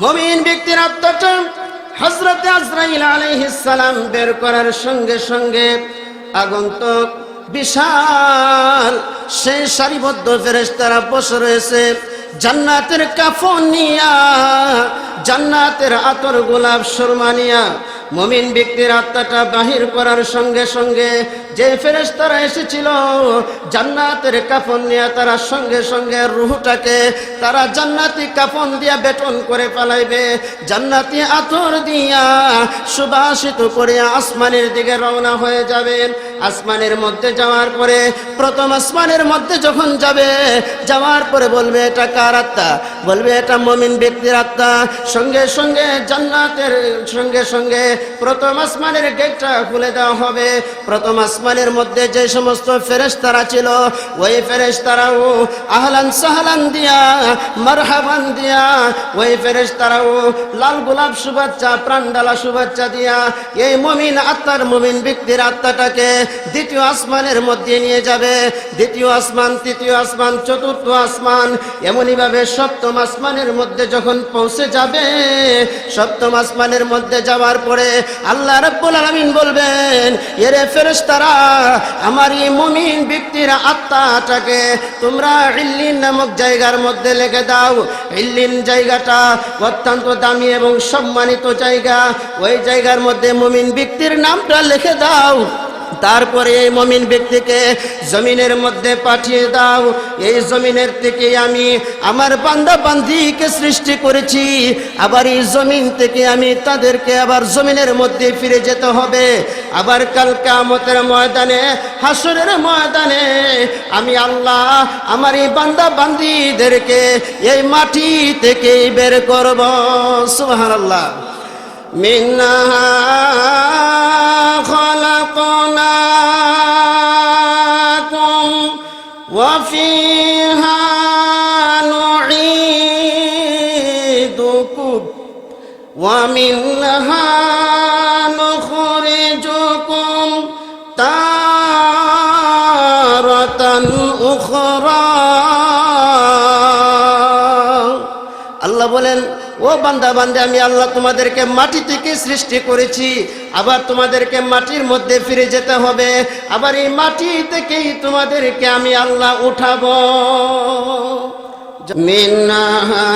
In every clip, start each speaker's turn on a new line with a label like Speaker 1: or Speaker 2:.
Speaker 1: মুমিন ব্যক্তির আত্মাটা হযরত আজরাইল আলাইহিস সালাম বের করার সঙ্গে সঙ্গে আগন্তুক বিশাল সেই সারিবদ্ধ ফেরেশতারা বসে রয়েছে জান্নাতের কাফন নিয়া, জান্নাতের আতর গোলাপ সুরমা নিয়া। মুমিন ব্যক্তির আত্মাটা বাহির করার সঙ্গে সঙ্গে যে ফেরেশতারা এসেছিল জান্নাতের কাফন নিয়ে, তারা সঙ্গে সঙ্গে রূহটাকে তারা জান্নাতি কাফন দিয়া বেটন করে পালাইবে, জান্নাতি আতর দিয়া সুবাসিত করে আসমানের দিকে রওনা হয়ে যাবেন। আসমানের মধ্যে যাওয়ার পরে প্রথম আসমানের মধ্যে যখন যাবে, যাওয়ার পরে বলবে এটা কার আত্মা? বলবে এটা মুমিন ব্যক্তির আত্মা। সঙ্গে সঙ্গে জান্নাতের সঙ্গে সঙ্গে প্রথম আসমানের গেটটা খুলে দেওয়া হবে। প্রথম আসমানের মধ্যে যে সমস্ত ফেরেশতারা ছিল, ওই ফেরেশতারাও আহলান সাহলান দিয়া মারহাবান দিয়া, ওই ফেরেশতারাও লাল গোলাপ শুভেচ্ছা প্রাণডালা শুভেচ্ছা দিয়া এই মুমিন আত্মার, মুমিন ব্যক্তির আত্মাটাকে দ্বিতীয় আসমানের মধ্যে নিয়ে যাবে। দ্বিতীয় আসমান, তৃতীয় আসমান, চতুর্থ আসমান, এমনই ভাবে সপ্তম আসমানের মধ্যে যখন পৌঁছে যাবে, সপ্তম আসমানের মধ্যে যাওয়ার পরে আল্লাহ রাব্বুল আলামিন বলবেন, এরে ফেরেশতারা, আমার এই মুমিন ব্যক্তির আত্মাটাকে তোমরা ইল্লিন নামক জায়গার মধ্যে লিখে দাও। ইল্লিন জায়গাটা অত্যন্ত দামি এবং সম্মানিত জায়গা। ওই জায়গার মধ্যে মুমিন ব্যক্তির নামটা লিখে দাও। তারপরে এই মুমিন ব্যক্তিকে জমিনের মধ্যে পাঠিয়ে দাও। এই জমিনের থেকে আমি আমার বান্দা বান্দিকে সৃষ্টি করেছি, আবার এই জমিন থেকে আমি তাদেরকে আবার জমিনের মধ্যে ফিরে যেতে হবে। আবার কাল কিয়ামতের ময়দানে, হাসরের ময়দানে আমি আল্লাহ আমার এই বান্দা বান্দিদেরকে এই মাটি থেকে বের করব। সুবহানাল্লাহ। মিন্নাহা খলাকনাকুম ওয়া ফিহা নুঈদুকুম ওয়া মিনহা নুখরিজুকুম তারাতান উখরা। আল্লাহ বলেন, ও বান্দা বান্দা, আমি আল্লাহ তোমাদেরকে মাটি থেকে সৃষ্টি করেছি, আবার তোমাদেরকে মাটির মধ্যে ফিরে যেতে হবে, আবার এই মাটি থেকেই তোমাদেরকে আমি আল্লাহ উঠাবো। মিন্নাহা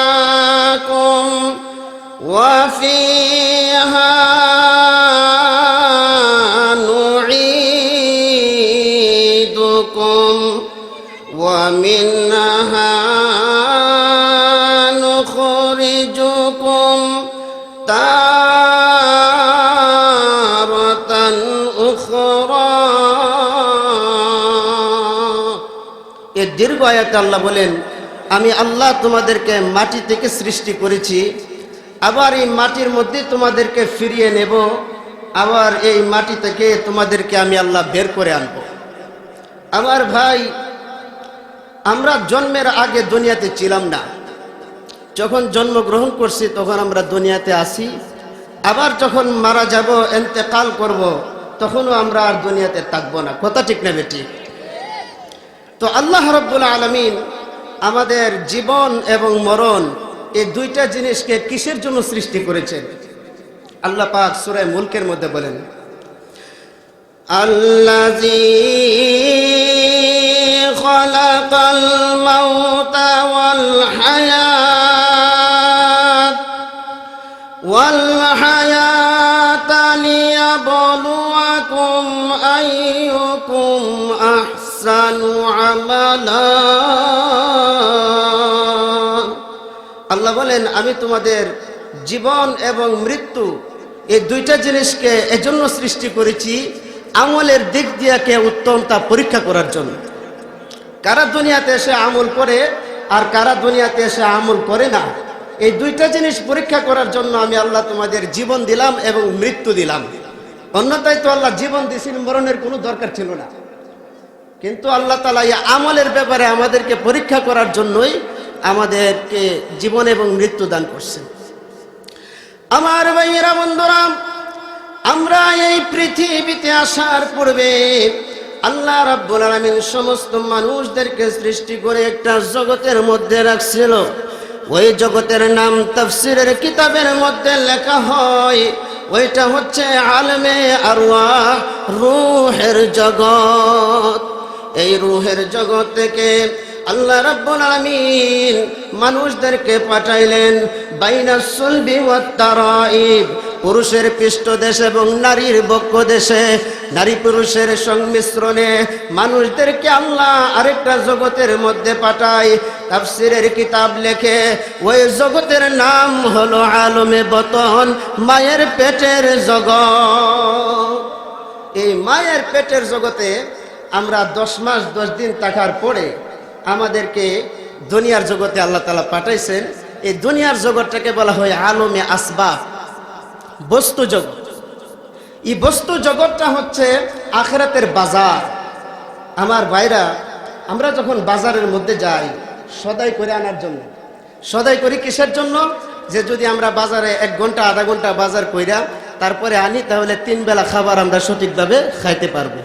Speaker 1: খালাকনাকুম ওয়া ফিহা ومنها نخرجكم تارة أخرى। এর দীর্ঘ আয়াতে আল্লাহ বলেন, আমি আল্লাহ তোমাদেরকে মাটি থেকে সৃষ্টি করেছি, আবার এই মাটির মধ্যে তোমাদেরকে ফিরিয়ে নেব, আবার এই মাটি থেকে তোমাদেরকে আমি আল্লাহ বের করে আনব। আমার ভাই, আমরা জন্মের আগে দুনিয়াতে ছিলাম না। যখন জন্মগ্রহণ করছি তখন আমরা দুনিয়াতে আসি, আবার যখন মারা যাব, ইন্তেকাল করব, তখনও আমরা আর দুনিয়াতে থাকবো না। কথা ঠিক না বেটি? তো আল্লাহ রাব্বুল আলামিন আমাদের জীবন এবং মরণ এই দুইটা জিনিসকে কিসের জন্য সৃষ্টি করেছেন? আল্লাহ পাক সূরা মুলকের মধ্যে বলেন, আল্লাযী খালাকাল মাউতা ওয়াল হায়াতা লিয়াবলুয়াকুম আইয়ুকুম আহসানু আমালা। আল্লাহ বলেন, আমি তোমাদের জীবন এবং মৃত্যু এই দুইটা জিনিসকে এজন্য সৃষ্টি করেছি, আমলের দিক দিয়ে কে উত্তম তা পরীক্ষা করার জন্য। কারা দুনিয়াতে এসে আমল করে আর কারা দুনিয়াতে এসে আমল করে না, এই দুইটা জিনিস পরীক্ষা করার জন্য আমি আল্লাহ তোমাদের জীবন দিলাম এবং মৃত্যু দিলাম। অন্যথায় তো আল্লাহ জীবন দিয়েছেন, মরণের কোনো দরকার ছিল না। কিন্তু আল্লাহ তাআলা এই আমলের ব্যাপারে আমাদেরকে পরীক্ষা করার জন্যই আমাদেরকে জীবন এবং মৃত্যু দান করছেন। আমার ভাইয়েরা, বন্ধুরা, আমরা এই পৃথিবীতে আসার পূর্বে আল্লাহ রাব্বুল আলামিন সমস্ত মানুষদেরকে সৃষ্টি করে একটা জগতের মধ্যে রাখছিল। ওই জগতের নাম তাফসীরের কিতাবের মধ্যে লেখা হয়, ওইটা হচ্ছে আলমে আরওয়াহ, রূহের জগৎ। এই রূহের জগৎ থেকে আল্লাহ রাব্বুল আলামিন মানুষদেরকে পাঠাইলেন বাইনাস সুলবি ওয়াত তারাইব, পুরুষের পৃষ্ঠদেশ এবং নারীর বক্ষ দেশে, নারী পুরুষের সংমিশ্রণে মানুষদেরকে আল্লাহ আরেকটা জগতের মধ্যে পাঠায়। তাফসীরের কিতাব লেখে ওই জগতের নাম হলো আলমে বতন, মায়ের পেটের জগৎ। এই মায়ের পেটের জগতে আমরা 10 মাস 10 দিন থাকার পরে আমাদেরকে দুনিয়ার জগতে আল্লাহ তাআলা পাঠাইছেন। এই দুনিয়ার জগৎটাকে বলা হয় আলমে আসবাব, বস্তু জগৎ। এই বস্তু জগৎটা হচ্ছে আখিরাতের বাজার। আমার ভাইরা, আমরা যখন বাজারের মধ্যে যাই সদাই করে আনার জন্য, সদাই করি কিসের জন্য? যে যদি আমরা বাজারে 1 ঘন্টা আধা ঘন্টা বাজার কইরা তারপরে আনি, তাহলে 3 বেলা খাবার আমরা সঠিকভাবে খাইতে পারবো।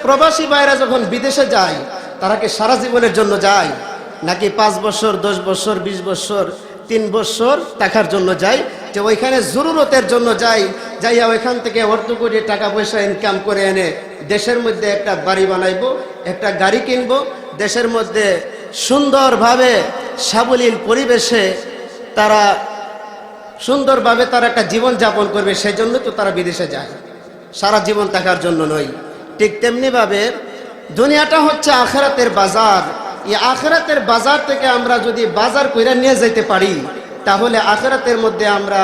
Speaker 1: প্রবাসী ভাইরা যখন বিদেশে যায়, তারা কি সারা জীবনের জন্য যায় নাকি 5 বছর 10 বছর 20 বছর 3 বছর থাকার জন্য যায়? যে ওইখানে জরুরতের জন্য যায়, যাইয়া ওইখান থেকে অর্থ করে টাকা পয়সা ইনকাম করে এনে দেশের মধ্যে একটা বাড়ি বানাইবো, একটা গাড়ি কিনবো, দেশের মধ্যে সুন্দরভাবে সাবলীল পরিবেশে তারা সুন্দরভাবে তারা একটা জীবন যাপন করবে। সেই জন্য তো তারা বিদেশে যায়, সারা জীবন থাকার জন্য নয়। ঠিক তেমনিভাবে দুনিয়াটা হচ্ছে আখিরাতের বাজার। এই আখিরাতের বাজার থেকে আমরা যদি বাজার কইরা নিয়ে যেতে পারি, তাহলে আখিরাতের মধ্যে আমরা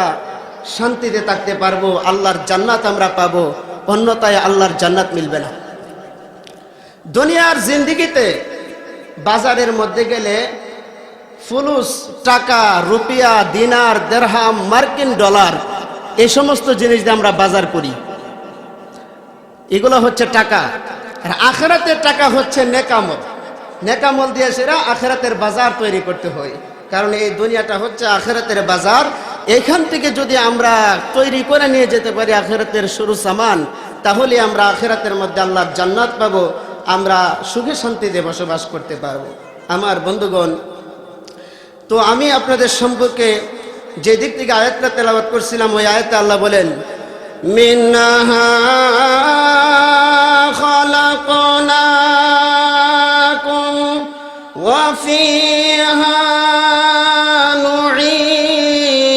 Speaker 1: শান্তিতে থাকতে পারবো, আল্লাহর জান্নাত আমরা পাবো। অন্যথায় আল্লাহর জান্নাত মিলবে না। দুনিয়ার জিন্দেগিতে বাজারের মধ্যে গেলে ফুলুস, টাকা, রুপিয়া, দিনার, দিরহাম, মার্কিন ডলার, এই সমস্ত জিনিস দিয়ে আমরা বাজার করি। এগুলো হচ্ছে টাকা। আর আখিরাতের টাকা হচ্ছে নেকামল। নেকামল দিয়ে সেরা আখিরাতের বাজার তৈরি করতে হয়। কারণ এই দুনিয়াটা হচ্ছে আখিরাতের বাজার। এখান থেকে যদি আমরা তৈরি করে নিয়ে যেতে পারি আখিরাতের শুরু সামান, তাহলে আমরা আখিরাতের মধ্যে আল্লাহর জান্নাত পাবো, আমরা সুখে শান্তিতে বসবাস করতে পারবো। আমার বন্ধুগণ, তো আমি আপনাদের সম্পর্কে যে দিক থেকে আয়াতটা তেলাওয়াত করছিলাম, ওই আয়াতে আল্লাহ বলেন, মিনহা খালাকনাকুম ওয়া ফিহা নুঈদুকুম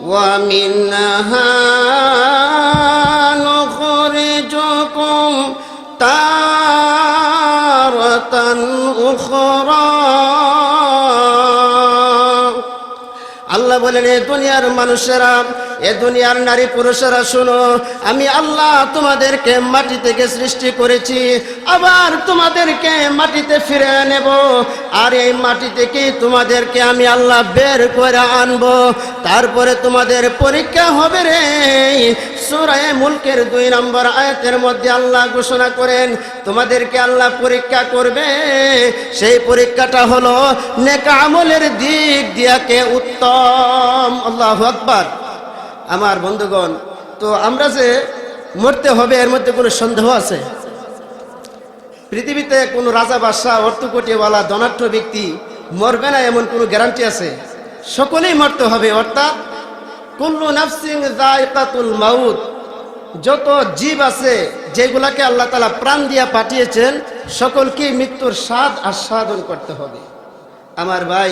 Speaker 1: ওয়া মিনহা নুখরিজুকুম তারাতান উখরা। আল্লাহ বলেন, এ দুনিয়ার মানুষেরা, এ দুনিয়ার নারী পুরুষেরা শোনো, আমি আল্লাহ তোমাদেরকে মাটি থেকে সৃষ্টি করেছি, আবার তোমাদেরকে মাটিতে ফিরে নেব, আর এই মাটি থেকে তোমাদেরকে আমি আল্লাহ বের করে আনবো। তারপরে তোমাদের পরীক্ষা হবে রে। সূরা মুলকের 2 নম্বর আয়াতের মধ্যে আল্লাহ ঘোষণা করেন, তোমাদেরকে আল্লাহ পরীক্ষা করবে। সেই পরীক্ষাটা হলো নেক আমলের দিক দিয়া কে উত্তম। আল্লাহু আকবার। আমার বন্ধুগণ, তো আমরা যে মরতে হবে এর মধ্যে কোনো সন্দেহ আছে? পৃথিবীতে কোনো রাজা বাদশাহ অর্থকোটিওয়ালা ধনাঢ্য ব্যক্তি মরবে না এমন কোনো গ্যারান্টি আছে? সকলেই মরতে হবে। অর্থাৎ কুল্লু নাফসিন যায়কাতুল মাউত, যত জীব আছে যেগুলাকে আল্লাহ তাআলা প্রাণ দিয়া পাঠিয়েছেন, সকলকে মৃত্যুর স্বাদ আস্বাদন করতে হবে। আমার ভাই,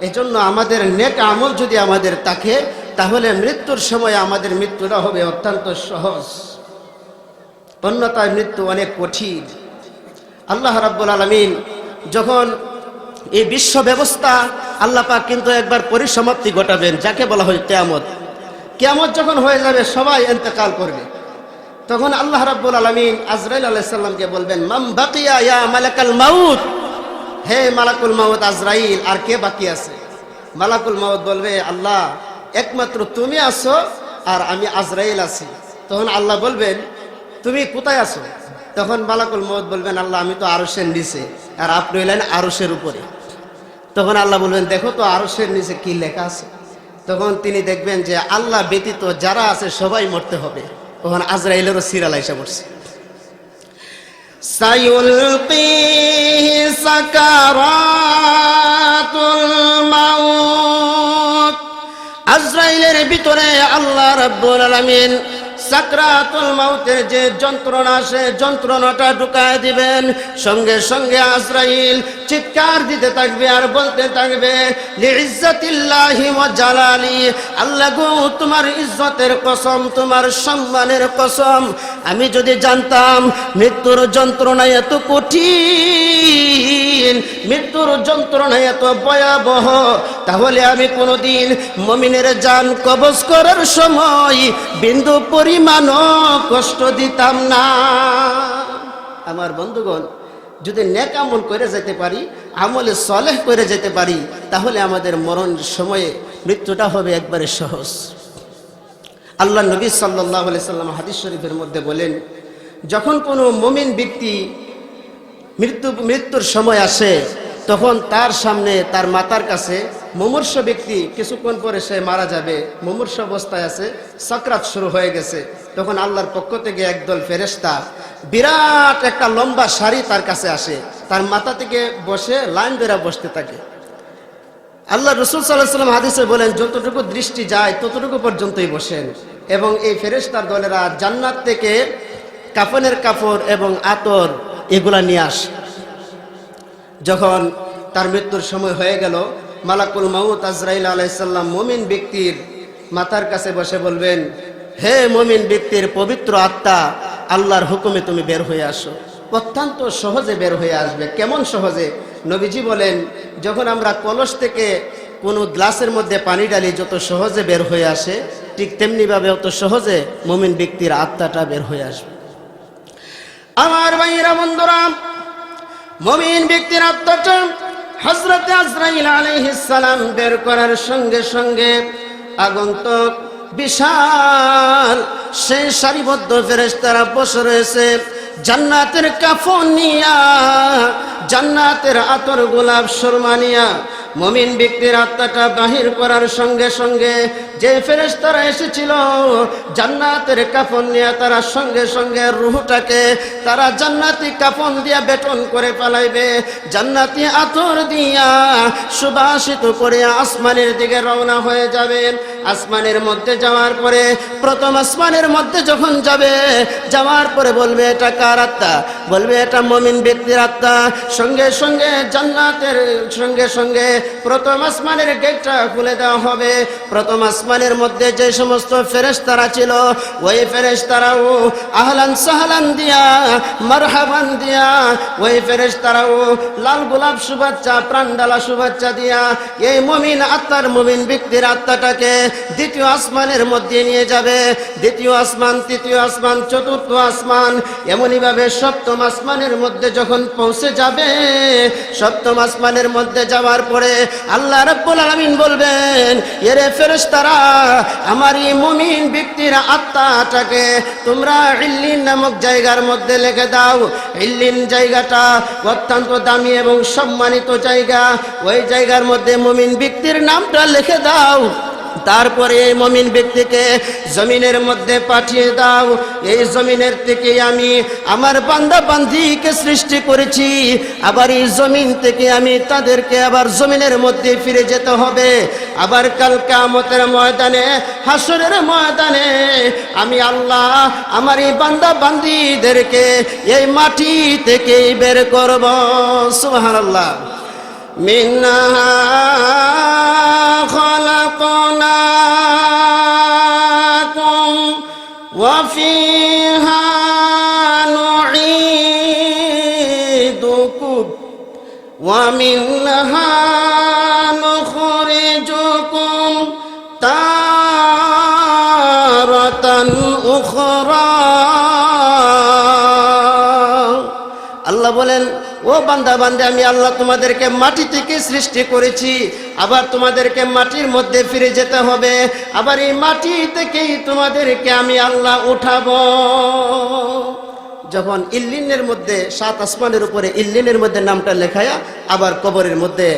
Speaker 1: এজন্য আমাদের নেক আমল যদি আমাদের থাকে, তাহলে মৃত্যুর সময় আমাদের মৃত্যুটা হবে অত্যন্ত সহজ। অন্যথায় মৃত্যু অনেক কঠিন। আল্লাহ রাব্বুল আলামিন যখন এই বিশ্ব ব্যবস্থা, আল্লাহ পাক কিন্তু একবার পরিসমাপ্তি ঘটাবেন, যাকে বলা হয় কিয়ামত। কিয়ামত যখন হয়ে যাবে, সবাই ইন্তেকাল করবে, তখন আল্লাহ রাব্বুল আলামিন আজরাইল আলাইহিস সালামকে বলবেন, মাম বাকিয়া ইয়া মালাকাল মাউত, হে মালাকুল মাউত আজরাইল, আর কে বাকি আছে? মালাকুল মাউত বলবে, আল্লাহ একমাত্র তুমি আছো আর আমি আজরাইল আছি। তখন আল্লাহ বলবেন, তুমি কোথায় আছো? তখন মালাকুল মাউত বলবেন, আল্লাহ আমি তো আরশের নিচে, আর আপনি হলেন আরশের উপরে। তখন আল্লাহ বলবেন, দেখো তো আরশের নিচে কি লেখা আছে। তখন তিনি দেখবেন যে আল্লাহ ব্যতীত যারা আছে সবাই মরতে হবে, ওখানে আজরাইলেরও সিরিয়াল আইসা পড়ছে। সায়ুলকিহি সাকারাতুল মাউত, আজরাইলের ভিতরে আল্লাহ রাব্বুল আলামিন সাকরাতুল মাউতের যে যন্ত্রণা, সে যন্ত্রণাটা ঢুকায় দিবেন। সঙ্গে সঙ্গে আজরাইল চিৎকার দিতে থাকবে আর বলতে থাকবে, লিইজ্জাতিল্লাহি ওয়া জালালি, আল্লাহ গো তোমার ইজ্জতের কসম, তোমার সম্মানের কসম, আমি যদি জানতাম মৃত্যুর যন্ত্রণা এত কঠিন, মৃত্যুর যন্ত্রণা এত ভয়াবহ, তাহলে আমি কোনোদিন মুমিনের জান কবজ করার সময় বিন্দু পরিমাণও কষ্ট দিতাম না। আমার বন্ধুগণ, যদি নেক আমল করে যেতে পারি, আমলে সলেহ করে যেতে পারি, তাহলে আমাদের মরণ সময়ে মৃত্যুটা হবে একবারে সহজ। আল্লাহ নবী সাল্লাল্লাহু আলাইহি সাল্লাম হাদিস শরীফের মধ্যে বলেন, যখন কোনো মুমিন ব্যক্তি মৃত্যুর সময় আসে, তখন তার সামনে তার মাতার কাছে মুমূর্ষ ব্যক্তি, কিছুক্ষণ পরে সে মারা যাবে, মুমূর্ষ অবস্থায় আছে, সাকরাত শুরু হয়ে গেছে, তখন আল্লাহর পক্ষ থেকে একদল ফেরেশতা বিরাট একটা লম্বা সারি তার কাছে আসে, তার মাথা থেকে বসে লাইন ধরে বসতে থাকে। আল্লাহ রাসূল সাল্লাল্লাহু আলাইহি ওয়াসাল্লাম হাদিসে বলেন, যতটুকু দৃষ্টি যায় ততটুকু পর্যন্তই বসেন। এবং এই ফেরেশতার দলেরা জান্নাত থেকে কাফনের কাপড় এবং আতর এগুলা নিয়ে আসে। যখন তার মৃত্যুর সময় হয়ে গেল, মালাকুল মাউত আজরাইল আলাইহিস সালাম মুমিন ব্যক্তির মাথার কাছে বসে বলবেন, হে মুমিন ব্যক্তির পবিত্র আত্মা, আল্লাহর হুকুমে তুমি বের হয়ে আসো। অত্যন্ত সহজে বের হয়ে আসবে। কেমন সহজে? নবীজি বলেন, যখন আমরা কলস থেকে কোনো গ্লাসের মধ্যে পানি ঢালি, যত সহজে বের হয়ে আসে, ঠিক তেমনিভাবে অত সহজে মুমিন ব্যক্তির আত্মাটা বের হয়ে আসবে। আমার ভাইরা বন্ধুরা, মুমিন ব্যক্তির আত্মাটা হযরত আজরাইল আলাইহিস সালাম বের করার সঙ্গে সঙ্গে আগন্তুক বিশাল সেই সারিবদ্ধ ফেরেশতারা বসে রয়েছে, জান্নাতের কাফন নিয়া, জান্নাতের আতর, গোলাপ, সুরমা নিয়া মুমিন ব্যক্তির আত্মাটা বাহির করার সঙ্গে সঙ্গে যে ফেরেশতারা এসেছিল জান্নাতের কাফন নিয়ে, তারা সঙ্গে সঙ্গে রূহটাকে তারা জান্নাতি কাফন দিয়া বেটন করে ফেলাইবে, জান্নাতি আতর দিয়া সুবাসিত করে আসমানের দিকে রওনা হয়ে যাবেন। আসমানের মধ্যে যাওয়ার পরে, প্রথম আসমানের মধ্যে যখন যাবে, যাওয়ার পরে বলবে, এটা কার আত্মা? বলবে, এটা মুমিন ব্যক্তির আত্মা। সঙ্গে সঙ্গে জান্নাতের সঙ্গে সঙ্গে প্রথম আসমানের গেটটা খুলে দেওয়া হবে। প্রথম আসমানের মধ্যে যে সমস্ত ফেরেশতারা ছিল, ওই ফেরেশতারাও আহলান সাহলান দিয়া, মারহাবান দিয়া, ওই ফেরেশতারাও লাল গোলাপ শুভেচ্ছা, প্রাণডালা শুভেচ্ছা দিয়া এই মুমিন আত্মার, মুমিন ব্যক্তির আত্মাটাকে দ্বিতীয় আসমানের মধ্যে নিয়ে যাবে। দ্বিতীয় আসমান, তৃতীয় আসমান, চতুর্থ আসমান, এমনই ভাবে সপ্তম আসমানের মধ্যে যখন পৌঁছে যাবে, সপ্তম আসমানের মধ্যে যাওয়ার পরে আল্লাহ রাব্বুল আলামিন বলবেন, এরে ফেরেশতারা, আমার এই মুমিন ব্যক্তির আত্মাটাকে তোমরা ইল্লিন নামক জায়গার মধ্যে লিখে দাও। ইল্লিন জায়গাটা অত্যন্ত দামি এবং সম্মানিত জায়গা, ওই জায়গার মধ্যে মুমিন ব্যক্তির নামটা লিখে দাও। তারপরে এই মুমিন ব্যক্তিকে জমিনের মধ্যে পাঠিয়ে দাও। এই জমিনের থেকে আমি আমার বান্দা বান্দিকে সৃষ্টি করেছি, আবার এই জমিন থেকে আমি তাদেরকে আবার জমিনের মধ্যে ফিরে যেতে হবে। আবার কাল কিয়ামতের ময়দানে, হাসরের ময়দানে আমি আল্লাহ আমার এই বান্দা বান্দিদেরকে এই মাটি থেকেই বের করব। সুবহানাল্লাহ। মিনহা খালাকনাকুম ওয়া ফিহা নুঈদুকুম ওয়া মিনহা নুখরিজুকুম তারাতান উখরা। আল্লাহ বলেন, ও বান্দা বান্দে, আমি আল্লাহ তোমাদেরকে মাটি থেকে সৃষ্টি করেছি, আবার তোমাদেরকে মাটির মধ্যে ফিরে যেতে হবে, আবার এই মাটি থেকেই তোমাদেরকে আমি আল্লাহ উঠাবো। যখন ইল্লিনের মধ্যে, সাত আসমানের উপরে ইল্লিনের মধ্যে নামটা লেখায়া আবার কবরের মধ্যে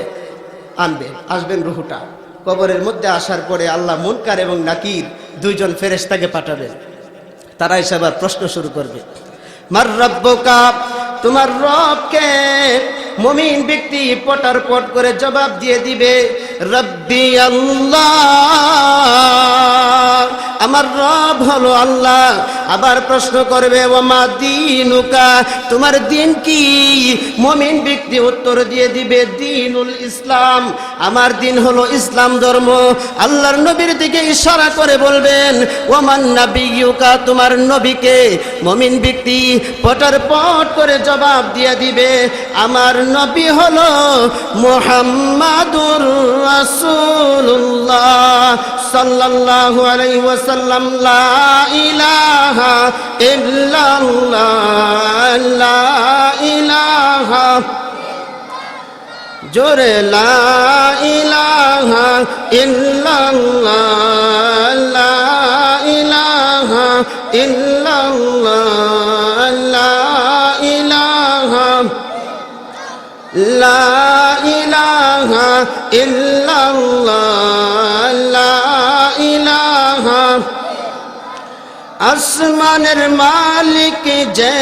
Speaker 1: আসবেন রুহুটা। কবরের মধ্যে আসার পরে আল্লাহ মুনকার এবং নাকির দুইজন ফেরেশতাকে পাঠাবেন। তারা এসে আবার প্রশ্ন শুরু করবে, মার রাব্বুকা, তোমার রবকে? মুমিন ব্যক্তি পটার পট করে জবাব দিয়ে দিবে, রব্বি আল্লাহ, আমার রব হলো আল্লাহ। আবার প্রশ্ন করবে, ওমা দীনুকা, তোমার দিন কি? মুমিন ব্যক্তি উত্তর দিয়ে দিবে, দীনুল ইসলাম, আমার দিন হলো ইসলাম ধর্ম। আল্লাহর নবীর দিকে ইশারা করে বলবেন, ওমান নাবিয়ুকা, তোমার নবীকে? মুমিন ব্যক্তি পটার পট করে জবাব দিয়ে দিবে, আমার নবী হলো মুহাম্মাদুর রাসূলুল্লাহ সাল্লাল্লাহু আলাইহি ওয়াসাল্লাম। লা ইলাহা ইল্লাল্লাহ, লা ইলাহা, জোরে লা ইলাহা ইল্লাল্লাহ, লা ইলাহা ইল্লাল্লাহ, লা ইলাহা, লা ইলাহা ইল্লাল্লাহ, লা ইলাহা। আসমানের মালিক যে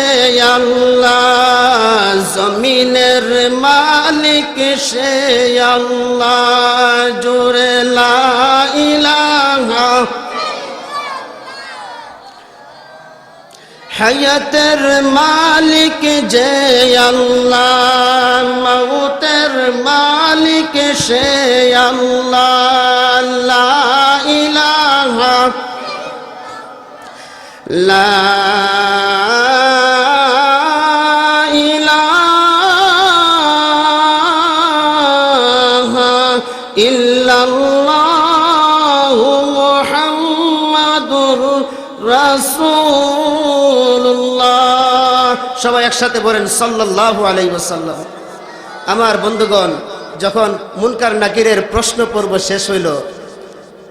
Speaker 1: আল্লাহ, জমিনের মালিক সে আল্লাহ, জোরে লা ইলাহা। হায়াতের মালিক যে আল্লাহ, মৌতের মালিক সে আল্লাহ, লা ইলাহা, লা ইলাহা ইল্লাল্লাহু মুহাম্মাদুর রাসূলুল্লাহ। সবাই একসাথে বলেন সাল্লাল্লাহু আলাইহি ওয়াসাল্লাম। আমার বন্ধুগণ, যখন মুনকার নাকিরের প্রশ্ন পর্ব শেষ হইল,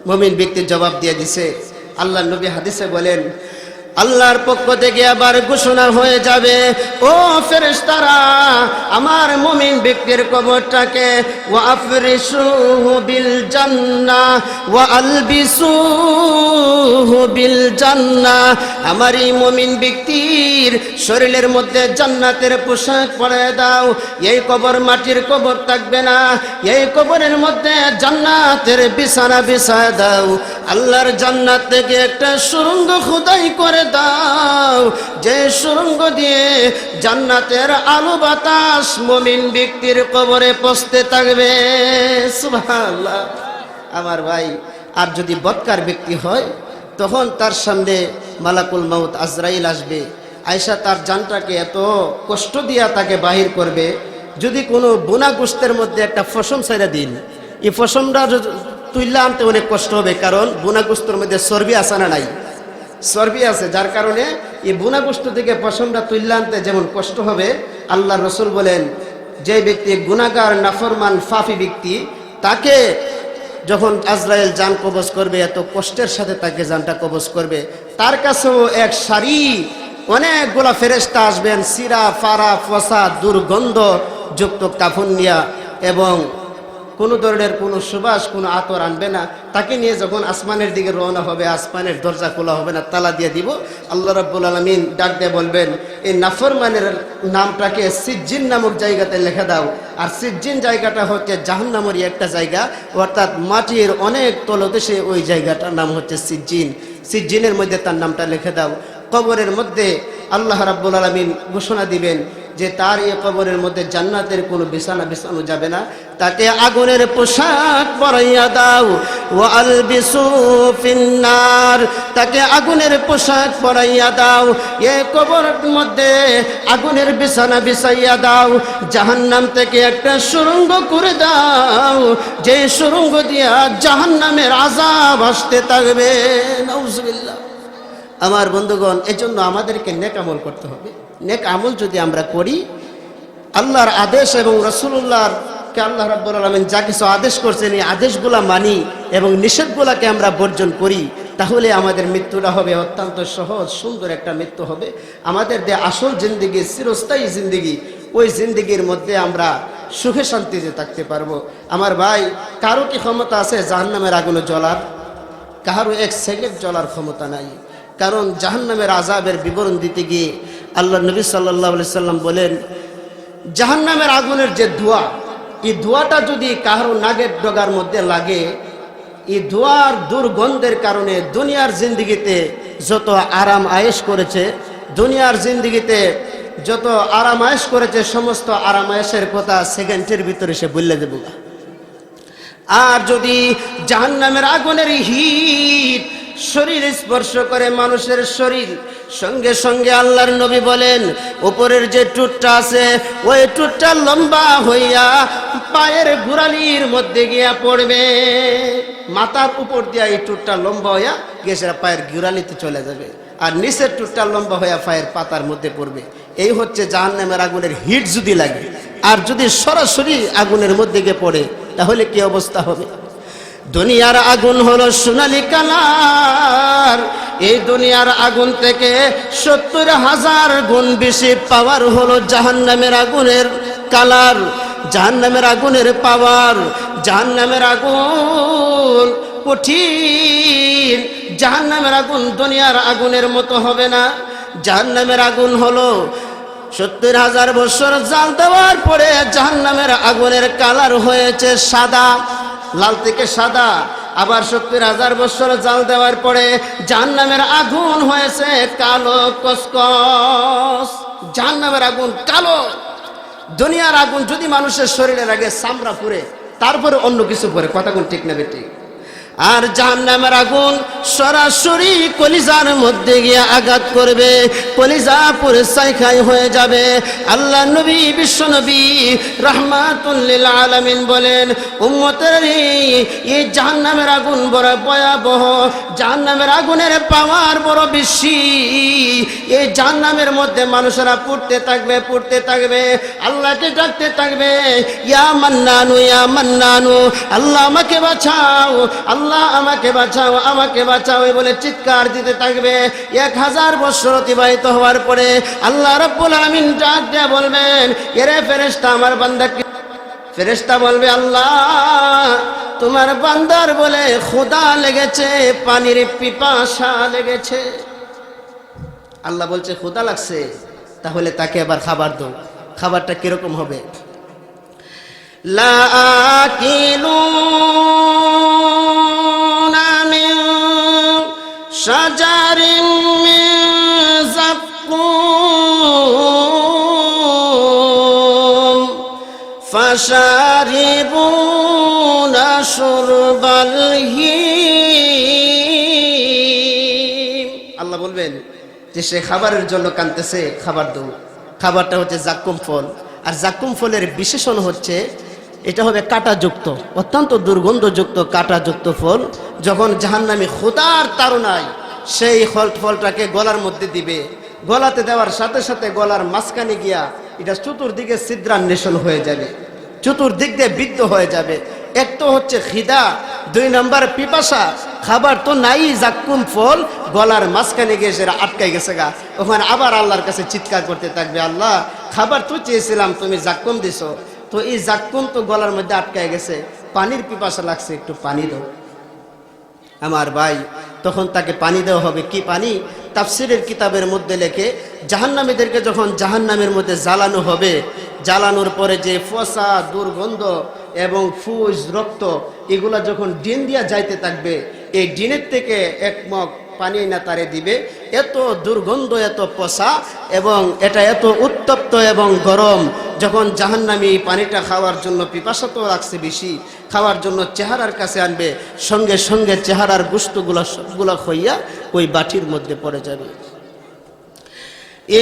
Speaker 1: মুমিন ব্যক্তি জবাব দিয়ে দিছে। আল্লাহ নবী হাদিসে বলেন, আল্লাহর পক্ষ থেকে আবার ঘোষণা হয়ে যাবে, ও ফেরেশতারা, আমার মুমিন ব্যক্তির কবরটাকে ওয়া আফরিশুহু বিল জান্নাহ ওয়া আলবিসুহু বিল জান্নাহ, আমার এই মুমিন ব্যক্তির শরীরের মধ্যে জান্নাতের পোশাক পরিয়ে দাও। এই কবর মাটির কবর থাকবে না, এই কবরের মধ্যে জান্নাতের বিছানা বিছায় দাও। আল্লাহর জান্নাত থেকে একটা সুড়ঙ্গ খোদাই করে দাও, যে সুড়ঙ্গ দিয়ে জান্নাতের আলো বাতাস মুমিন ব্যক্তির কবরে পৌঁছতে থাকবে। সুবহানাল্লাহ। আমার ভাই, আর যদি বদকার ব্যক্তি হয়, তখন তার সামনে মালাকুল মাউত আজরাইল আসবে, আয়েশা তার জানটাকে এত কষ্ট দিয়া তাকে বাহির করবে। যদি কোনো বুনা গোস্তের মধ্যে একটা ফসম ছাইরা দিন, এই ফসমটা তুইলা আনতে অনেক কষ্ট হবে, কারণ বুনা গোস্তের মধ্যে চর্বি আছে না নাই? চর্বি আছে, যার কারণে এই বুনা গোস্ত থেকে পশমটা তুইলা আনতে যেমন কষ্ট হবে, আল্লাহ রসুল বলেন, যে ব্যক্তি গুনাহগার নাফরমান ফাফি ব্যক্তি, তাকে যখন আজরাইল জান কবজ করবে, এত কষ্টের সাথে তাকে জানটা কবজ করবে, তার কাছেও এক সারি অনেকগুলা ফেরেশতা আসবেন, সিরা ফারা ফসা দুর্গন্ধ যুক্ত কাফন নিয়া, এবং কোনো ধরনের কোনো সুবাস, কোনো আতর আনবে না। তাকে নিয়ে যখন আসমানের দিকে রওনা হবে, আসমানের দরজা খোলা হবে না, তালা দিয়ে দিব। আল্লাহ রাব্বুল আলামিন ডাক দিয়ে বলবেন, এই নাফরমানের নামটাকে সিজ্জিন নামক জায়গাতে লিখে দাও। আর সিজ্জিন জায়গাটা হচ্ছে জাহান্নামের একটা জায়গা, অর্থাৎ মাটির অনেক তলদেশে ওই জায়গাটার নাম হচ্ছে সিজ্জিন। সিজ্জিনের মধ্যে তার নামটা লিখে দাও। কবরের মধ্যে আল্লাহ রাব্বুল আলামিন ঘোষণা দিবেন যে তার এই কবরের মধ্যে জান্নাতের কোনো বিছানা বিছানো যাবে না, তাকে আগুনের পোশাক পরাইয়া দাও। ওয়া আলবিসু ফিন্নার, তাকে আগুনের পোশাক পরাইয়া দাও। এই কবরের মধ্যে আগুনের বিছানা বিছাইয়া দাও। জাহান্নাম থেকে একটা সুড়ঙ্গ করে দাও, যে সুড়ঙ্গ দিয়া জাহান্নামের আযাব আসতে থাকবে। নাউজুবিল্লাহ। আমার বন্ধুগণ, এজন্য আমাদেরকে নেক আমল করতে হবে। নেক আমল যদি আমরা করি, আল্লাহর আদেশ এবং রাসূলুল্লাহকে আল্লাহ রাব্বুল আলামিন যা কিছু আদেশ করছেন, এই আদেশগুলা মানি এবং নিষেধগুলাকে আমরা বর্জন করি, তাহলে আমাদের মৃত্যুটা হবে অত্যন্ত সহজ, সুন্দর একটা মৃত্যু হবে। আমাদের যে আসল জিন্দেগি, চিরস্থায়ী জিন্দেগি, ওই জিন্দেগির মধ্যে আমরা সুখে শান্তিতে থাকতে পারবো। আমার ভাই, কারো কি ক্ষমতা আছে জাহান্নামের আগুনে জ্বলার? কারো এক সেকেন্ড জ্বলার ক্ষমতা নাই। কারণ জাহান্নামের আযাবের বিবরণ দিতে গিয়ে আল্লাহ নবী সাল্লাল্লাহু আলাইহি সাল্লাম বলেন, জাহান্নামের আগুনের যে ধোঁয়া, এই ধোঁয়াটা যদি কারো নাগের ডগার মধ্যে লাগে, এই ধোঁয়ার দুর্গন্ধের কারণে দুনিয়ার জিন্দেগিতে যত আরাম আয়েশ করেছে, দুনিয়ার জিন্দেগিতে যত আরাম আয়েশ করেছে, সমস্ত আরাম আয়েশের কথা সেকেন্ডের ভিতরে সে বললে দেব। আর যদি জাহান্নামের আগুনের হিট শরীর স্পর্শ করে মানুষের শরীর, সঙ্গে সঙ্গে আল্লাহর নবী বলেন উপরের যে টুটটা আছে ওই টুটটা লম্বা হইয়া পায়ের গোড়ালির মধ্যে গিয়া পড়বে। মাথার উপর দিয়া এই টুটটা লম্বা হইয়া গিয়ে সেটা পায়ের গোড়ালিতে চলে যাবে, আর নিচের টুটটা লম্বা হইয়া পায়ের পাতার মধ্যে পড়বে। এই হচ্ছে জাহান্নামের আগুনের হিট যদি লাগে। আর যদি সরাসরি আগুনের মধ্যে গিয়ে পড়ে তাহলে কি অবস্থা হবে? দুনিয়ার আগুন হলো সোনালী কালার, এই দুনিয়ার আগুন থেকে 70,000 গুণ বেশি পাওয়ার হলো জাহান্নামের আগুনের কালার, জাহান্নামের আগুনের পাওয়ার। জাহান্নামের আগুন কঠিন, জাহান্নামের আগুন দুনিয়ার আগুনের মতো হবে না। জাহান্নামের আগুন হলো 70,000 বছর জাল দেওয়ার পরে জাহান্নামের আগুনের কালার হয়েছে সাদা, লাল থেকে সাদা। আবার 70,000 বছর জাল দেওয়ার পরে জাহান্নামের আগুন হয়েছে কালো কসকস। জাহান্নামের আগুন কালো। দুনিয়ার আগুন যদি মানুষের শরীরে লাগে চামড়া পুড়ে, তারপরে অন্য কিছু পরে, কথা কোন ঠিক না বেঠিক? আর জাহান্নামের আগুন সরাসরি কলিজার মধ্যে গিয়ে আঘাত করবে, কলিজা পুরে ছাই হয়ে যাবে। আল্লাহ নবী, বিশ্ব নবী রাহমাতুল লিল আলামিন বলেন, উম্মতের এই জাহান্নামের আগুন বড় ভয়াবহ, জাহান্নামের আগুনের পাওয়ার বড় বেশি। এই জাহান্নামের মধ্যে মানুষেরা পুড়তে থাকবে, পুড়তে থাকবে, আল্লাহকে ডাকতে থাকবে, ইয়া মান্নানু, ইয়া মান্নানু, আল্লাহ আমাকে বাঁচাও, আল্লাহ আমাকে বাঁচাও, আমাকে বাঁচাও বলে চিৎকার দিতে থাকবে। 1000 বছর অতিবাহিত হওয়ার পরে আল্লাহ রাব্বুল আলামিন ডাক দিয়ে বলবেন, এরে ফেরেশতা আমার বান্দাকে। ফেরেশতা বলবে, আল্লাহ তোমার বান্দার বলে ক্ষুধা লেগেছে, পানির পিপাসা লেগেছে। আল্লাহ বলছে ক্ষুধা লাগছে, তাহলে তাকে আবার খাবার দাও। খাবারটা কিরকম হবে? লা আকিলুনা মিন শাজারিন মিন যাক্কুম ফাশারিবুনা শুরবাল হিম। আল্লাহ বলবেন যে সে খাবারের জন্য কাঁদতেছে, খাবার দাও। খাবারটা হচ্ছে জাক্কুম ফল। আর জাক্কুম ফলের বিশেষণ হচ্ছে এটা হবে কাঁটাযুক্ত, অত্যন্ত দুর্গন্ধযুক্ত কাঁটাযুক্ত ফল। যখন জাহান্নামী ক্ষুধার তাড়নায় সেই ফলটাকে গলার মধ্যে দিবে, গলাতে দেওয়ার সাথে সাথে গলার মাঝখানে গিয়া এটা চতুর্দিকে ছিদ্রান্বেষণ হয়ে যাবে, চতুর্দিক দিয়ে বিদ্ধ হয়ে যাবে। এক তো হচ্ছে খিদা, 2 নম্বর পিপাসা। খাবার তো নাই, জাক্কুম ফল গলার মাঝখানে গিয়ে সেটা আটকাই গেছে গা। ওখানে আবার আল্লাহর কাছে চিৎকার করতে থাকবে, আল্লাহ খাবার তো চেয়েছিলাম, তুমি জাক্কুম দিছো, তো এই জাক্কুম তো গলার মধ্যে আটকায় গেছে, পানির পিপাসা লাগছে, একটু পানি দাও। আমার ভাই, তখন তাকে পানি দেওয়া হবে। কি পানি? তাফসিরের কিতাবের মধ্যে লেখে, জাহান্নামীদেরকে যখন জাহান্নামের মধ্যে জ্বালানো হবে, জ্বালানোর পরে যে ফসা, দুর্গন্ধ এবং ফুজ, রক্ত, এগুলা যখন ডিন দিয়া যাইতে থাকবে, এই ডিনের থেকে এক মগ পানি না তারে দিবে। এত দুর্গন্ধ, এত পচা, এবং এটা এত উত্তপ্ত এবং গরম। যখন জাহান্নামী পানিটা খাওয়ার জন্য পিপাসা তো লাগছে বেশি, খাওয়ার জন্য চেহারার কাছে আনবে, সঙ্গে সঙ্গে চেহারার গোশতগুলো সবগুলো খইয়া ওই বাটির মধ্যে পড়ে যাবে।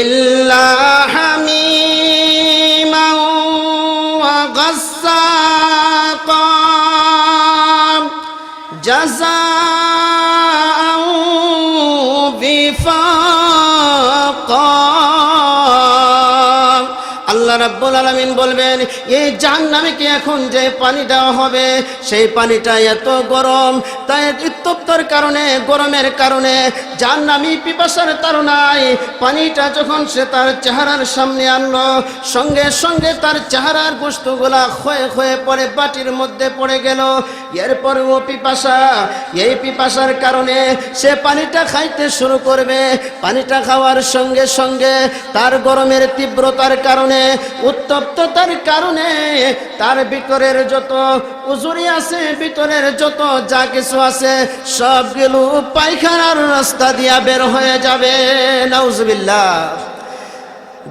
Speaker 1: ইল্লা হামিমান ওয়া গাসসাকা জাযাআন বিফাকা। আল্লাহ রাব্বুল আলামিন বলবেন, এই জাহান্নামীকে এখন যে পানি দেওয়া হবে সেই পানিটা এত গরম, তাই উত্তপ্তর কারণে, গরমের কারণে, জাহান্নামী পিপাসার তাড়নায় পানিটা যখন সে তার চেহারার সামনে আনলো, সঙ্গে সঙ্গে তার চেহারার বস্তুগুলা ক্ষয়ে ক্ষয়ে পড়ে বাটির মধ্যে পড়ে গেল। এরপর ও পিপাসা, এই পিপাসার কারণে সে পানিটা খাইতে শুরু করবে। পানিটা খাওয়ার সঙ্গে সঙ্গে তার গরমের তীব্রতার কারণে, উত্তপ্ততার কারণে তার ভিতরের যত উজুরি আছে, ভিতরের যত যা কিছু আছে সবগুলো পায়খানার রাস্তা দিয়া বের হয়ে যাবে। নাউজুবিল্লাহ।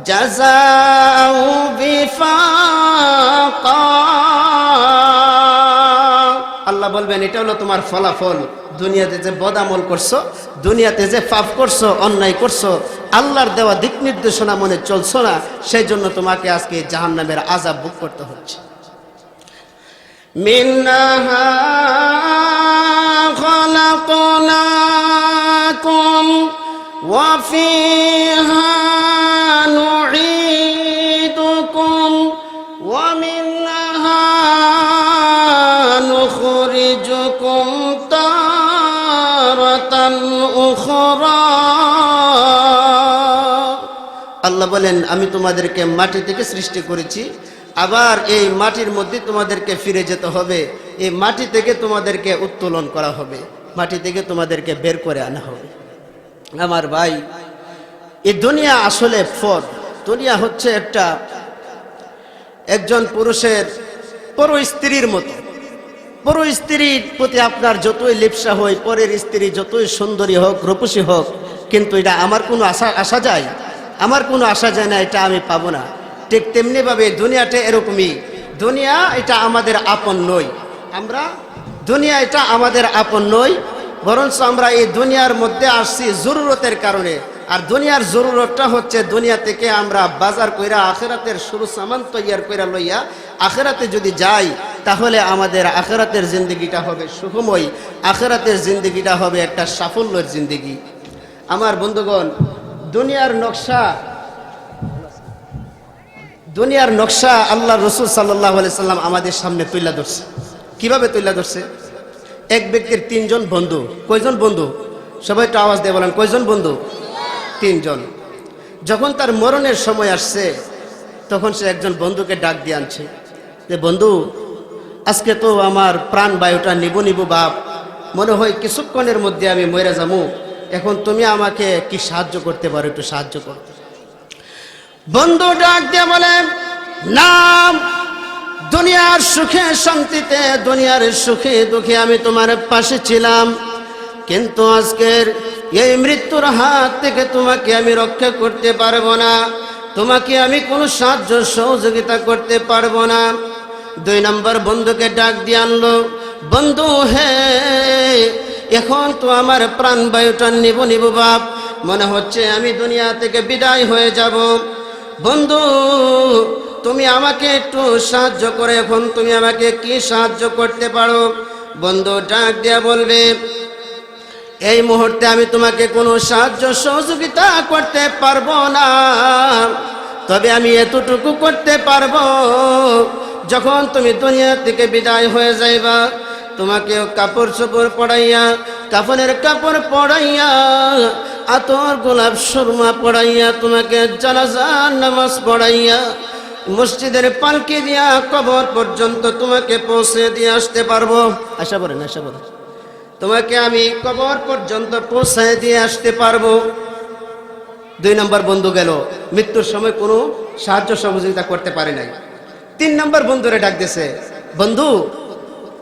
Speaker 1: জাযাউ বিফাকা, আল্লাহ বলবেন এটা হলো তোমার ফলাফল। দুনিয়াতে যে বদামল করছো, দুনিয়াতে যে পাপ করছো, অন্যায় করছো, আল্লাহর দেওয়া দিক নির্দেশনা মনে চলছো না, সেই জন্য তোমাকে আজকে জাহান্নামের আযাব ভোগ করতে হচ্ছে। মিনহা খালাকনাকুম ওয়া ফিহা নুঈদুকুম ওয়া মিনহা নুখরিজুকুম তারাতান উখরা। আল্লাহ বলেন আমি তোমাদেরকে মাটি থেকে সৃষ্টি করেছি, আবার এই মাটির মধ্যে তোমাদেরকে ফিরে যেতে হবে। এই মাটি থেকে তোমাদেরকে উত্তোলন করা হবে, মাটি থেকে তোমাদেরকে বের করে আনা হবে। আমার ভাই, এই দুনিয়া আসলে ফদ। দুনিয়া হচ্ছে একজন পুরুষের পর স্ত্রীর মতো। পর স্ত্রীর প্রতি আপনার যতই লিপ্সা হয়, পরের স্ত্রী যতই সুন্দরী হোক, রূপসী হোক, কিন্তু এটা আমার কোনো আশা যায়? আমার কোনো আশা যায় না, এটা আমি পাবো না। ঠিক তেমনিভাবে দুনিয়াটা এরকমই। দুনিয়া এটা আমাদের আপন নই। দুনিয়া এটা আমাদের আপন নই, বরঞ্চ আমরা এই দুনিয়ার মধ্যে আসছি জরুরতের কারণে। আর দুনিয়ার জরুরতটা হচ্ছে দুনিয়া থেকে আমরা বাজার কইরা আখিরাতের শুরু সামান তৈয়ার কইরা লইয়া আখিরাতে যদি যাই, তাহলে আমাদের আখিরাতের জিন্দগিটা হবে সুখময়, আখিরাতের জিন্দগিটা হবে একটা সাফল্যের জিন্দগি। আমার বন্ধুগণ, দুনিয়ার নকশা আল্লাহ রসুল সাল্লাল্লাহু আলাইহি সাল্লাম আমাদের সামনে তুলে ধরছে। কিভাবে তুলে ধরছে? এক ব্যক্তির তিনজন বন্ধু। কয়জন বন্ধু? সবাই একটু আওয়াজ দিয়ে বলেন, কয়জন বন্ধু? তিনজন। যখন তার মরণের সময় আসছে, তখন সে একজন বন্ধুকে ডাক দিয়ে আনছে যে, বন্ধু, আজকে তো আমার প্রাণ বায়ুটা নিব বাপ, মনে হয় কিছুক্ষণের মধ্যে আমি মরে যাবো। এখন তুমি আমাকে কি সাহায্য করতে পারো? একটু সাহায্য করো। বন্ধু ডাক দিয়ে বলে, না, দুনিয়ার সুখে শান্তিতে, দুনিয়ার সুখে দুঃখে আমি তোমার পাশে ছিলাম, কিন্তু আজকের এই মৃত্যুর হাত থেকে তোমাকে আমি রক্ষা করতে পারবো না, তোমাকে আমি কোনো সাহায্য সহযোগিতা করতে পারবো না। 2 নম্বর বন্ধুকে ডাক দিয়ে আনলো, বন্ধু হে, এখন তো আমার প্রাণ বায়ুটা নিব বাপ, মনে হচ্ছে আমি দুনিয়া থেকে বিদায় হয়ে যাব। বন্ধু, তুমি আমাকে একটু সাহায্য করে, এখন তুমি আমাকে কি সাহায্য করতে পারো? বন্ধু ডাক দিয়া বলবে, এই মুহূর্তে আমি তোমাকে কোনো সাহায্য সহযোগিতা করতে পারবো না, তবে আমি এতটুকু করতে পারবো, যখন তুমি দুনিয়া থেকে বিদায় হয়ে যাইবা, তোমাকে কাপড় চোপড় পড়াইয়া, কাফনের কাপড় পড়াইয়া, আতর গোলাপ সুরমা পড়াইয়া, তোমাকে জানাজার নামাজ পড়াইয়া, মসজিদের পালকি দিয়া কবর পর্যন্ত তোমাকে পৌঁছে দিয়ে আসতে পারবো। আশা করেন, তোমাকে আমি কবর পর্যন্ত পৌঁছায় দিয়ে আসতে পারবো। 2 নম্বর বন্ধু গেল, মৃত্যুর সময় কোনো সাহায্য সহযোগিতা করতে পারে নাই। 3 নম্বর বন্ধুরে ডাক দিয়েছে, বন্ধু,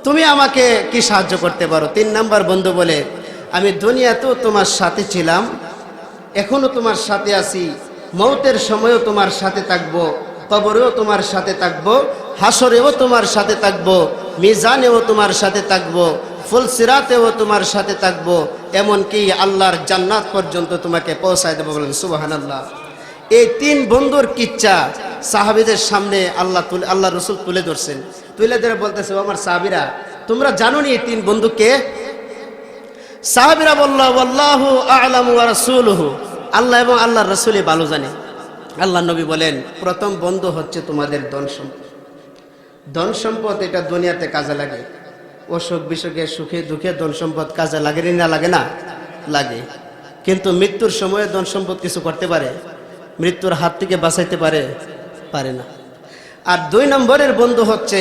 Speaker 1: তুমি আমাকে কি সাহায্য করতে পারো? 3 নম্বর বন্ধু বলে, আমি দুনিয়াতেও তোমার সাথে ছিলাম, এখনো তোমার সাথে আছি, মৌতের সময়ও তোমার সাথে থাকবো, কবরেও তোমার সাথে থাকবো, হাসরেও তোমার সাথে থাকবো, মিজানেও তোমার সাথে থাকবো, ফুলসিরাতেও তোমার সাথে থাকবো, এমনকি আল্লাহর জান্নাত পর্যন্ত তোমাকে পৌঁছায় দেবো। বলেন সুবহানাল্লাহ। এই 3 বন্ধুর কিচ্ছা সাহাবীদের সামনে আল্লাহ রসুল তুলে ধরছেন। তুলে ধরে বলতেছে, আমার সাহাবীরা, তোমরা জানো নি এই 3 বন্ধু কে? সাহাবীরা বলল, আল্লাহু আ'লামু ওয়া রাসূলুহু, আল্লাহ এবং আল্লাহর রাসূলই ভালো জানে। আল্লাহ নবী বলেন, প্রথম বন্ধু হচ্ছে তোমাদের ধন সম্পদ। ধন সম্পদ এটা দুনিয়াতে কাজে লাগে, অসুখ বিসুখে সুখে দুঃখে ধন সম্পদ কাজে লাগে না লাগে না লাগে, কিন্তু মৃত্যুর সময়ে ধন সম্পদ কিছু করতে পারে? মৃত্যুর হাত থেকে বাঁচাইতে পারে? পারে না। আর 2 নম্বরের বন্ধু হচ্ছে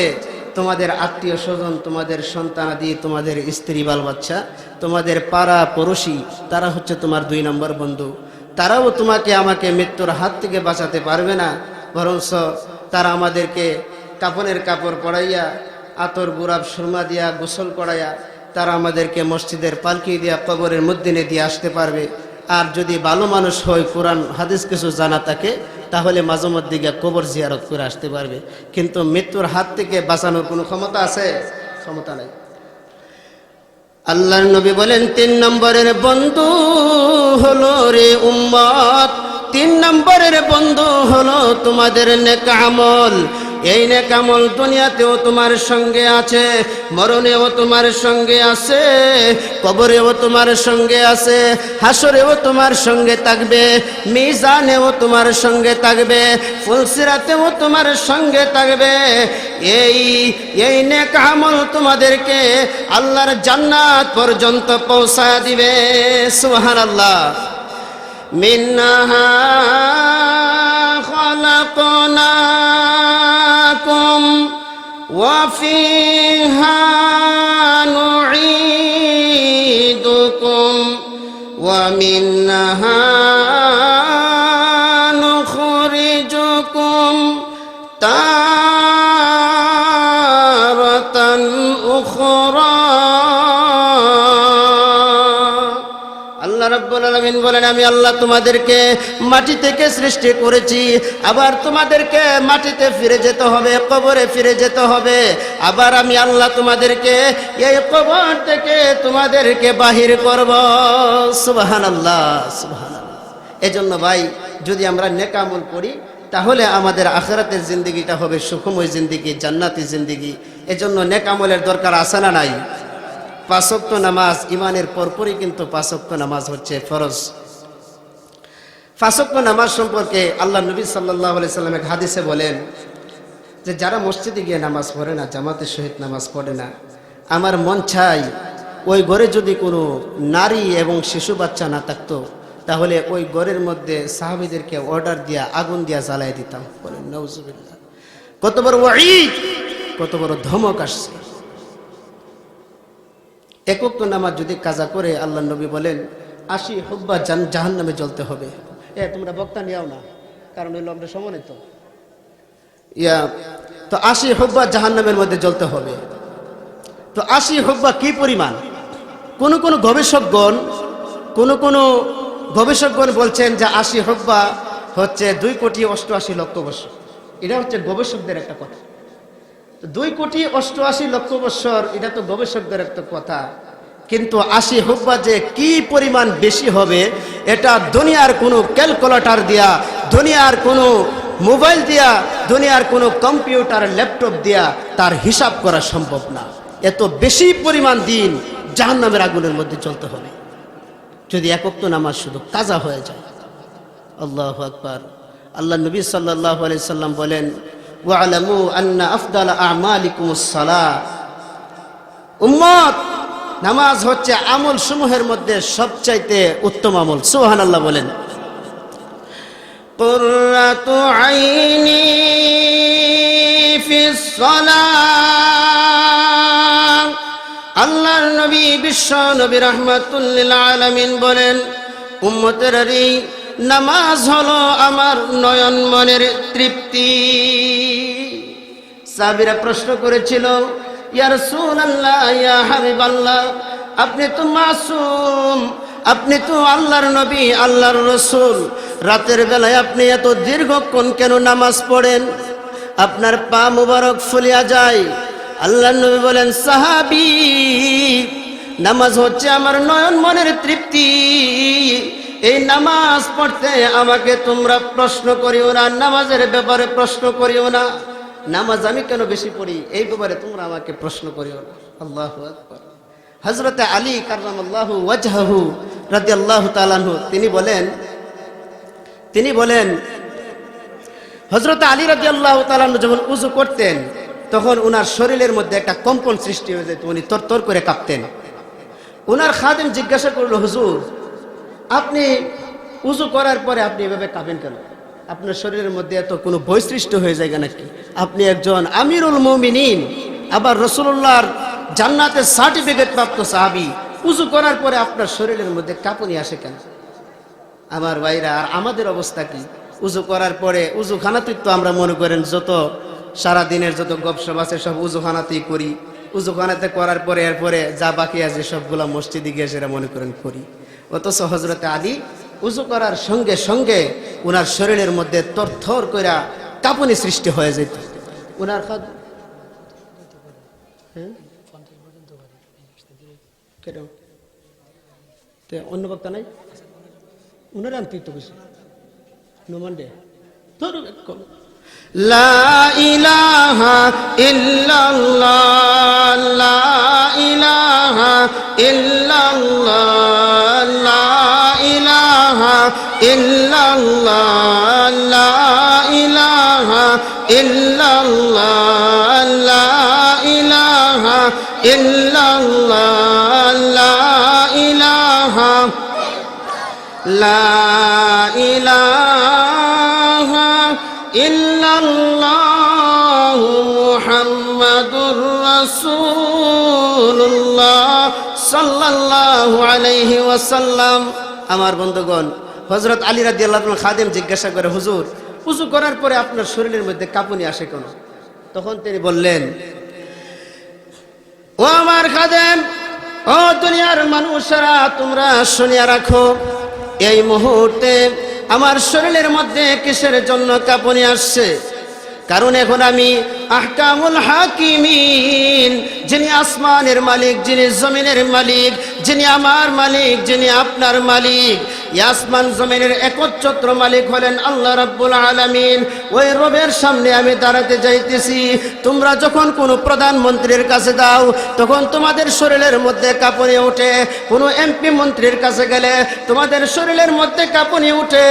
Speaker 1: তোমাদের আত্মীয় স্বজন, তোমাদের সন্তানাদি, তোমাদের স্ত্রী বাল বাচ্চা, তোমাদের পাড়া পড়োশি, তারা হচ্ছে তোমার 2 নম্বর বন্ধু। তারাও তোমাকে আমাকে মৃত্যুর হাত থেকে বাঁচাতে পারবে না, বরঞ্চ তারা আমাদেরকে কাফনের কাপড় পরাইয়া, আতর গোলাপ সুরমা দিয়া গোসল করাইয়া তারা আমাদেরকে মসজিদের পালকি দিয়া কবরের মধ্যে নিয়ে দিয়ে আসতে পারবে। আর যদি ভালো মানুষ হয়, কোরআন হাদিস কিছু জানা থাকে, তাহলে মাঝে মধ্যে গিয়ে কবর জিয়ারত করে আসতে পারবে। কিন্তু মৃত্যুর হাত থেকে বাঁচানোর কোনো ক্ষমতা আছে? ক্ষমতা নাই। আল্লাহর নবী বলেন 3 নম্বরের বন্ধু হলো রে উম্মত, 3 নম্বরের বন্ধু হলো তোমাদের নেক আমল। এই নেক আমল দুনিয়াতেও তোমার সঙ্গে আছে, মরণেও তোমার সঙ্গে আছে, কবরেও তোমার সঙ্গে আছে, হাসরেও তোমার সঙ্গে থাকবে, মিজানেও তোমার সঙ্গে থাকবে, ফুলসিরাতেও তোমার সঙ্গে থাকবে। এই নেক আমল তোমাদেরকে আল্লাহর জান্নাত পর্যন্ত পৌঁছা দিবে। সুবহানাল্লাহ। মিন্নাহা খালাকনাকুম ওয়া ফিহা নুঈদুকুম ওয়া মিন্নাহা নুখরিজুকুম তারাতান উখরা। আল্লাহ রাব্বুল আলামিন বলেন, আমি আল্লাহ তোমাদেরকে মাটি থেকে সৃষ্টি করেছি, আবার তোমাদেরকে মাটিতে ফিরে যেতে হবে, কবরে ফিরে যেতে হবে। আবার আমি আল্লাহ তোমাদেরকে এই কবর থেকে তোমাদেরকে বাহির করব। সুবহানাল্লাহ, সুবহানাল্লাহ। এজন্য ভাই, যদি আমরা নেক আমল করি তাহলে আমাদের আখিরাতের জিন্দেগিটা হবে সুখময় জিন্দেগি, জান্নাতি জিন্দেগি। এজন্য নেক আমলের দরকার আছে না নাই? 5 ওয়াক্ত নামাজ ইমানের পরপরই কিন্তু 5 ওয়াক্ত নামাজ হচ্ছে ফরজ। 5 ওয়াক্ত নামাজ সম্পর্কে আল্লাহ নবী সাল্লাল্লাহু আলাইহি সাল্লাম এক হাদিসে বলেন যে যারা মসজিদে গিয়ে নামাজ পড়ে না, জামাতের সহিত নামাজ পড়ে না, আমার মন চাই ওই ঘরে যদি কোনো নারী এবং শিশু বাচ্চা না থাকতো, তাহলে ওই ঘরের মধ্যে সাহাবীদেরকে অর্ডার দিয়া আগুন দিয়া জ্বালাই দিতাম। বলেন নাউজুবিল্লাহ। কত বড় ওয়াঈদ, কত বড় ধমক আসছে। 1 ওয়াক্ত নামাজ যদি কাজা করে, আল্লাহ নবী বলেন 80 হুব্বা জাহান্নামে জ্বলতে হবে। তোমরা বক্তা নিয়াও না, কারণ হইল আমরা সমন্বিত। তো 80 হুব্বা জাহান্নামের মধ্যে জ্বলতে হবে। তো 80 হুব্বা কি পরিমাণ? কোন গবেষকগণ বলছেন যে 80 হুব্বা হচ্ছে 2,88,00,000 বছর। এটা হচ্ছে গবেষকদের একটা কথা। 2,88,00,000 বছর, এটা তো গবেষকদের একটা কথা। কিন্তু 80 হুব্বা যে কি পরিমাণ বেশি হবে, এটা দুনিয়ার কোনো ক্যালকুলেটর দিয়া, দুনিয়ার কোনো মোবাইল দিয়া, দুনিয়ার কোনো কম্পিউটার ল্যাপটপ দিয়া তার হিসাব করা সম্ভব না। এত বেশি পরিমাণ দিন জাহান্নামের আগুনের মধ্যে চলতে হবে যদি 1 ওয়াক্ত নামাজ শুধু কাজা হয়ে যায়। আল্লাহু আকবার। আল্লাহ নবী সাল্লাল্লাহু আলাইহি সাল্লাম বলেন, ওয়ালামু আন্না আফদালা আমালিকুমুস সালাহ। উম্মত, নামাজ হচ্ছে আমল সমূহের মধ্যে সবচাইতে উত্তম আমল। সুবহানাল্লাহ বলেন। কুররাতু আইনি ফিস সালাহ। আল্লাহর নবী বিশ্ব নবী রাহমাতুল লিল আলামিন বলেন, উম্মতেরই নামাজ হলো আমার নয়ন মনের তৃপ্তি। সাহাবীরা প্রশ্ন করেছিল, ইয়া রাসূলুল্লাহ, ইয়া হাবিবাল্লাহ, আপনি তো মাসুম, আপনি তো আল্লাহর নবী, আল্লাহর রাসূল, রাতের বেলায় আপনি এত দীর্ঘক্ষণ কেন নামাজ পড়েন? আপনার পা মুবারক ফুলিয়া যায়। আল্লাহর নবী বলেন, সাহাবী, নামাজ হচ্ছে আমার নয়ন মনের তৃপ্তি। এই নামাজ পড়তে আমাকে তোমরা প্রশ্ন করিও না, নামাজের ব্যাপারে প্রশ্ন করিও না। নামাজ আমি কেন বেশি পড়ি, এই ব্যাপারে তোমরা আমাকে প্রশ্ন করিও না। আল্লাহু আকবার। হযরত আলী কাররামাল্লাহু ওয়াজহাহু রাদিয়াল্লাহু তাআলা আনহু তিনি বলেন হযরত আলী রাদিয়াল্লাহু তাআলা আনহু যখন ওযু করতেন, তখন উনার শরীরের মধ্যে একটা কম্পন সৃষ্টি হয়ে যেত, উনি তরতর করে কাঁপতেন। উনার খাদেম জিজ্ঞাসা করলো, হুজুর আপনি উজু করার পরে আপনি এভাবে কাঁপেন কেন? আপনার শরীরের মধ্যে এত কোনো ভয় সৃষ্টি হয়ে যায় নাকি? আপনি একজন আমিরুল মুমিনিন, আবার রাসূলুল্লাহর জান্নাতের সার্টিফিকেট প্রাপ্ত সাহাবী, উজু করার পরে আপনার শরীরের মধ্যে কাঁপুনি আসে কেন? আমার ভাইরা, আর আমাদের অবস্থা কি? উজু করার পরে উজুখানাতেই তো আমরা মনে করেন যত সারা দিনের যত গপসপ আছে সব উজুখানাতেই করি। উজুখানাতে করার পরে এরপরে যা বাকি আছে সবগুলা মসজিদে গিয়ে সেটা মনে করেন করি। অথচ হযরতে আলী উজু করার সঙ্গে সঙ্গে উনার শরীরের মধ্যে থরথর কইরা কাঁপুনি সৃষ্টি হয়ে যেত। উনার অন্য বক্তা নাই, উনার আনতে তো বেশি নোমান্ডে লা ইলাহা ইল্লাল্লাহ, লা ইলাহা ইল্লাল্লাহ, লা ইলাহা ইল্লাল্লাহ, লা ইলাহা ইল্লাল্লাহ, লা ইলাহা ইল্লাল্লাহ, লা ইলাহা লা ইলাহা ইল্লাল্লাহু মুহাম্মাদুর রাসূলুল্লাহ সাল্লাল্লাহু আলাইহি ওয়াসাল্লাম। আমার বন্ধুগণ, হযরত আলী রাদিয়াল্লাহু আনহু খাদেম জিজ্ঞাসা করে, হুজুর উযু করার পরে আপনার শরীরের মধ্যে কাঁপুনি আসে কেন? তখন তিনি বললেন, ও আমার খাদেম, ও দুনিয়ার মানুষেরা, তোমরা শুনিয়া রাখো, এই মুহূর্তে আমার শরীরের মধ্যে কিসের জন্য কাঁপুনি আসছে? কারণ এখন আমি আহকামুল হাকিমিন, যিনি আসমানের মালিক, যিনি জমিনের মালিক, যিনি আমার মালিক, যিনি আপনার মালিক, আসমান জমিনের একচ্ছত্র মালিক হলেন আল্লাহ রাব্বুল আলামিন। ওই রবের সামনে আমি দাঁড়াতে যাইতেছি। তোমরা যখন কোনো প্রধানমন্ত্রীর কাছে দাও তখন তোমাদের শরীরের মধ্যে কাঁপুনি ওঠে। কোনো এমপি মন্ত্রীর কাছে গেলে তোমাদের শরীরের মধ্যে কাঁপুনি ওঠে।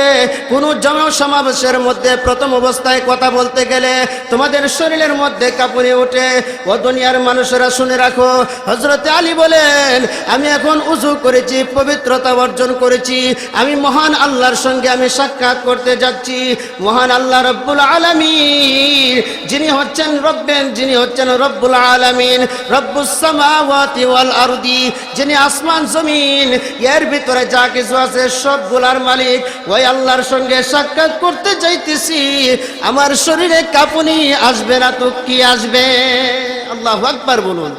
Speaker 1: কোনো জনসমাবেশের মধ্যে প্রথম অবস্থায় কথা বলতে গেলে তোমাদের শরীরের মধ্যে কাঁপুনি ওঠে। ও দুনিয়ার মানুষেরা শুনে রাখো, হযরত আলী বলেন, আমি এখন উযু করেছি, পবিত্রতা অর্জন করেছি, আমি মহান আল্লাহর সঙ্গে আমি সাক্ষাৎ করতে যাচ্ছি। মহান আল্লাহ রব্বুল আলামিন, যিনি হচ্ছেন রব্বুল আলামিন, রব্বুস সামাওয়াতি ওয়াল আরদি, যিনি আসমান জমিন এর ভিতরে যা কিছু আছে সবগুলার মালিক, ওই আল্লাহর সঙ্গে সাক্ষাৎ করতে যাইতেছি। আমার শরীরে কাঁপুনি আসবে না তো কি আসবে? আল্লাহু আকবার বলুন।